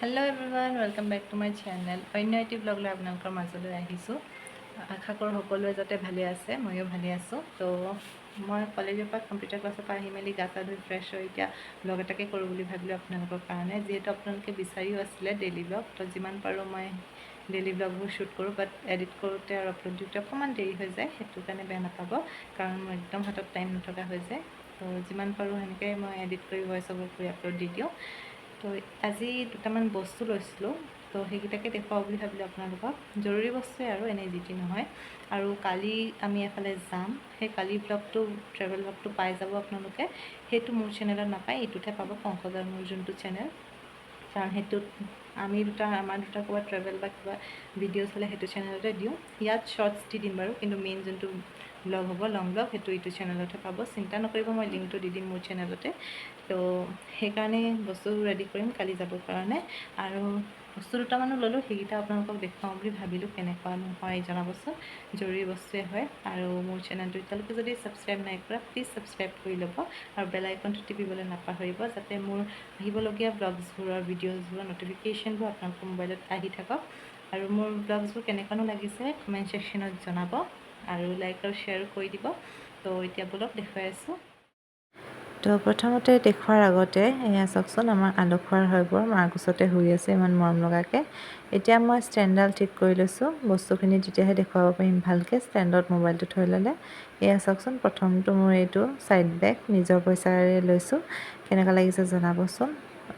Hello' everyone, welcome back to my channel. অন্য এটি blog লৈ আপোনালোকৰ মাজলৈ আহিছোঁ। আশা কৰোঁ সকলোৱে যাতে ভালে আছে, ময়ো ভালে আছোঁ। তো মই কলেজৰ পৰা কম্পিউটাৰ ক্লাছৰ পৰা আহি মেলি গা চা ধুই ফ্ৰেছ হৈ এতিয়া ব্লগ এটাকে কৰোঁ বুলি ভাবিলোঁ আপোনালোকৰ কাৰণে। যিহেতু আপোনালোকে বিচাৰিও আছিলে ডেইলি ব্লগ, তো যিমান পাৰোঁ মই ডেইলি ব্লগবোৰ শ্বুট কৰোঁ, বাট এডিট কৰোঁতে আৰু আপলোড দিওঁতে অকণমান দেৰি হৈ যায়। সেইটো কাৰণে বেয়া নাপাব, কাৰণ মোৰ একদম হাতত টাইম নথকা হৈ যায়। তো যিমান পাৰোঁ সেনেকৈ মই এডিট কৰি ভইচ অভাৰ কৰি আপলোড দি দিওঁ। তো আজি দুটামান বস্তু লৈছিলোঁ, তো সেইকেইটাকে দেখুৱাওঁ বুলি ভাবিলোঁ আপোনালোকক। জৰুৰী বস্তুৱে আৰু এনেই যি টি নহয়। আৰু কালি আমি এফালে যাম, সেই কালি ব্লগটো ট্ৰেভেল ব্লগটো পাই যাব আপোনালোকে। সেইটো মোৰ চেনেলত নাপায়, এইটোতহে পাব, পংকজ আৰু মোৰ যোনটো চেনেল। কাৰণ সেইটোত আমাৰ দুটা ক'ৰবাত ট্ৰেভেল বা কিবা ভিডিঅ'জ হ'লে সেইটো চেনেলতে দিওঁ। ইয়াত শ্বৰ্টছ দি দিম বাৰু, কিন্তু মেইন যোনটো ব্লগ হ'ব, লং ব্লগ, সেইটো এইটো চেনেলতহে পাব। চিন্তা নকৰিব, মই লিংকটো দি দিম মোৰ চেনেলতে। তো সেইকাৰণে বস্তু ৰেডি কৰিম কালি যাবৰ কাৰণে। আৰু বস্তু দুটামানো ল'লোঁ, সেইকেইটা আপোনালোকক দেখুৱাওঁ বুলি ভাবিলোঁ। কেনেকুৱা হয় জনাবচোন, জৰুৰী বস্তুৱে হয়। আৰু মোৰ চেনেলটো এতিয়ালৈকে যদি ছাবস্ক্ৰাইব নাই কৰা, প্লিজ ছাবস্ক্ৰাইব কৰি ল'ব আৰু বেল আইকনটো টিপিবলৈ নাপাহৰিব, যাতে মোৰ আহিবলগীয়া ব্লগছবোৰৰ ভিডিঅ'জবোৰৰ ন'টিফিকেশ্যনবোৰ আপোনালোকৰ মোবাইলত আহি থাকক। আৰু মোৰ ব্লগছবোৰ কেনেকুৱানো লাগিছে কমেণ্ট ছেকশ্যনত জনাব, আৰু লাইক আৰু শ্বেয়াৰো কৰি দিব। তো এতিয়া বলক দেখুৱাই আছোঁ। তো প্ৰথমতে দেখুৱাৰ আগতে এয়া চাওকচোন, আমাৰ আলসুৱাৰ হয়বোৰ মাৰ কোচতে শুই আছে ইমান মৰম লগাকৈ। এতিয়া মই ষ্টেণ্ডডাল ঠিক কৰি লৈছোঁ, বস্তুখিনি তেতিয়াহে দেখুৱাব পাৰিম ভালকৈ, ষ্টেণ্ডত মোবাইলটো থৈ ল'লে। এয়া চাওকচোন, প্ৰথমটো মোৰ এইটো ছাইড বেগ, নিজৰ পইচাৰে লৈছোঁ। কেনেকুৱা লাগিছে জনাবচোন।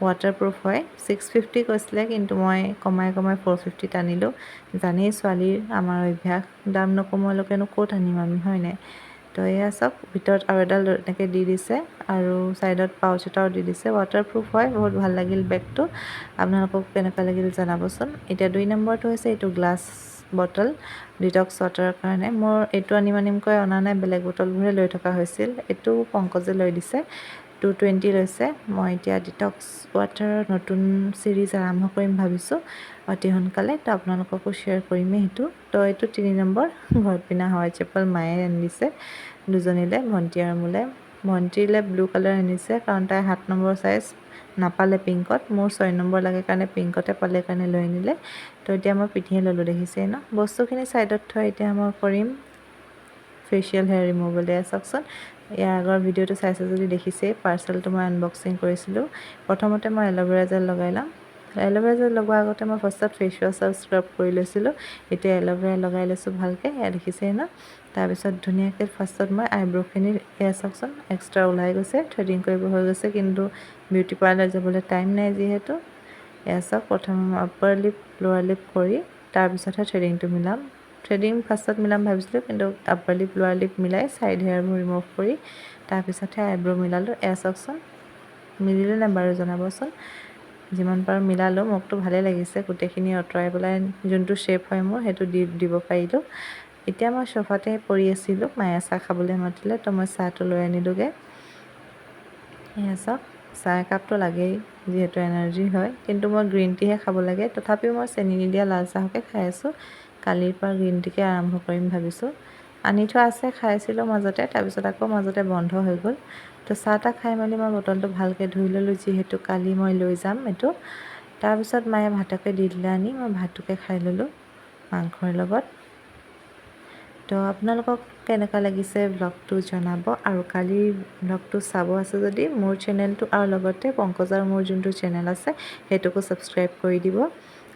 ৱাটাৰপ্ৰুফ হয়, 650 কৈছিলে, কিন্তু মই কমাই 450 আনিলোঁ। জানেই ছোৱালীৰ আমাৰ অভ্যাস, দাম নকমোৱালৈকেনো ক'ত আনিম আমি, হয় নাই? তো এয়া চাওক, ভিতৰত আৰু এডাল এনেকৈ দি দিছে, আৰু ছাইডত পাউচ এটাও দি দিছে। ৱাটাৰপ্ৰুফ হয়, বহুত ভাল লাগিল বেগটো। আপোনালোকক কেনেকুৱা লাগিল জনাবচোন। এতিয়া 2 নম্বৰটো হৈছে এইটো গ্লাছ বটল, ডিটক্স ৱাটাৰৰ কাৰণে। মোৰ এইটো আনিমকৈ অনা নাই, বেলেগ বটলবোৰহে লৈ থকা হৈছিল। এইটো পংকজে লৈ দিছে, 220 লৈছে। মই এতিয়া ডিটক্স ৱাটাৰৰ নতুন ছিৰিজ আৰম্ভ কৰিম ভাবিছোঁ অতি সোনকালে, তো আপোনালোককো শ্বেয়াৰ কৰিমেই সেইটো। তো এইটো 3 নম্বৰ ঘৰত পিন্ধা হাৱাই চেপল মায়ে আনি দিছে দুজনীলৈ, ভণ্টি আৰু মোলৈ। ভণ্টিলৈ ব্লু কালাৰ আনিছে, কাৰণ তাই 7 নম্বৰ চাইজ নাপালে পিংকত। মোৰ 6 নম্বৰ লাগে কাৰণে পিংকতে পালে কাৰণে লৈ আনিলে। তো এতিয়া মই পিন্ধিয়ে ল'লোঁ, দেখিছেই ন। বস্তুখিনি ছাইডত থৈ এতিয়া মই কৰিম ফেচিয়েল হেয়াৰ ৰিমুভেল। এয়া চাওকচোন, ইয়াৰ আগৰ ভিডিঅ'টো চাইছে যদি দেখিছেই, পাৰ্চেলটো মই আনবক্সিং কৰিছিলোঁ। প্ৰথমতে মই এল'ভেৰা জেল লগাই ল'ম। এল'ভেৰা জেল লগোৱাৰ আগতে মই ফাৰ্ষ্টত ফেচ ৱাছ আৰু স্ক্ৰাব কৰি লৈছিলোঁ। এতিয়া এল'ভেৰা লগাই লৈছোঁ ভালকৈ, এয়া দেখিছেই ন। তাৰপিছত ধুনীয়াকৈ ফাৰ্ষ্টত মই আইব্ৰ'খিনি, এয়া চাওকচোন, এক্সট্ৰা ওলাই গৈছে, থ্ৰেডিং কৰিব হৈ গৈছে, কিন্তু বিউটি পাৰ্লাৰ যাবলৈ টাইম নাই যিহেতু। এয়া চাওক, প্ৰথম আপাৰ লিপ লোৱাৰ লিপ কৰি তাৰপিছতহে থ্ৰেডিংটো মিলাম। থ্ৰেডিং ফাৰ্ষ্টত মিলাম ভাবিছিলোঁ, কিন্তু আপাৰ লিপ লোৱাৰ লিপ মিলাই ছাইড হেয়াৰবোৰ ৰিমুভ কৰি তাৰপিছতহে আইব্ৰ' মিলালোঁ। এয়া চাওকচোন, মিলিলে নে বাৰু জনাবচোন। যিমান পাৰোঁ মিলালোঁ, মোকতো ভালেই লাগিছে। গোটেইখিনি আঁতৰাই পেলাই যোনটো শ্বেপ হয় মোৰ, সেইটো দিব পাৰিলোঁ। এতিয়া মই চফাতে পৰি আছিলোঁ, মায়ে চাহ খাবলৈ মাতিলে, তো মই চাহটো লৈ আনিলোঁগৈ। এয়া চাওক, চাহ একাপটো লাগেই, যিহেতু এনাৰ্জি হয়, কিন্তু মই গ্ৰীণ টিহে খাব লাগে। তথাপিও মই চেনি নিদিয়া লাল চাহকে খাই আছোঁ। কালিৰ পৰা গ্ৰীণ টিকে আৰম্ভ কৰিম ভাবিছোঁ। আনি থোৱা আছে, খাইছিলোঁ মাজতে, তাৰপিছত আকৌ মাজতে বন্ধ হৈ গ'ল। তো চাহ তাহ খাই মেলি মই বটলটো ভালকৈ ধুই ল'লোঁ, যিহেতু কালি মই লৈ যাম এইটো। তাৰপিছত মায়ে ভাতকে দি দিলে আনি, মই ভাতটোকে খাই ল'লোঁ মাংসৰ লগত। তো আপোনালোকক কেনেকুৱা লাগিছে ব্লগটো জনাব, আৰু কালিৰ ব্লগটো চাব আছে যদি মোৰ চেনেলটো আৰু লগতে পংকজ আৰু মোৰ যোনটো চেনেল আছে সেইটোকো ছাবস্ক্ৰাইব কৰি দিব,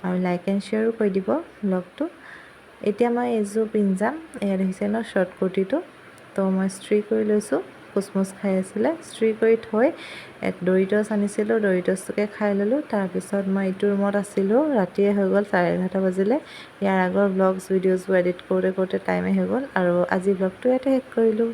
আৰু লাইক এণ্ড শ্বেয়াৰো কৰি দিব ব্লগটো। এতিয়া মই এইযোৰ পিন্ধি যাম, এয়া দেখিছে ন শ্বৰ্ট কুৰ্তিটো। তো মই ইস্ত্ৰি কৰি লৈছোঁ, কুচমুচ খাই আছিলে, ইস্ত্ৰি কৰি থৈ ডৰিটছ আনিছিলোঁ, ডৰিটছটোকে খাই ল'লোঁ। তাৰপিছত মই এইটো ৰুমত আছিলোঁ, ৰাতিয়ে হৈ গ'ল, 11:30 বাজিলে। ইয়াৰ আগৰ ব্লগছ ভিডিঅ'জবোৰ এডিট কৰোঁতে টাইমেই হৈ গ'ল, আৰু আজি ব্লগটো ইয়াতে শেষ কৰিলোঁ।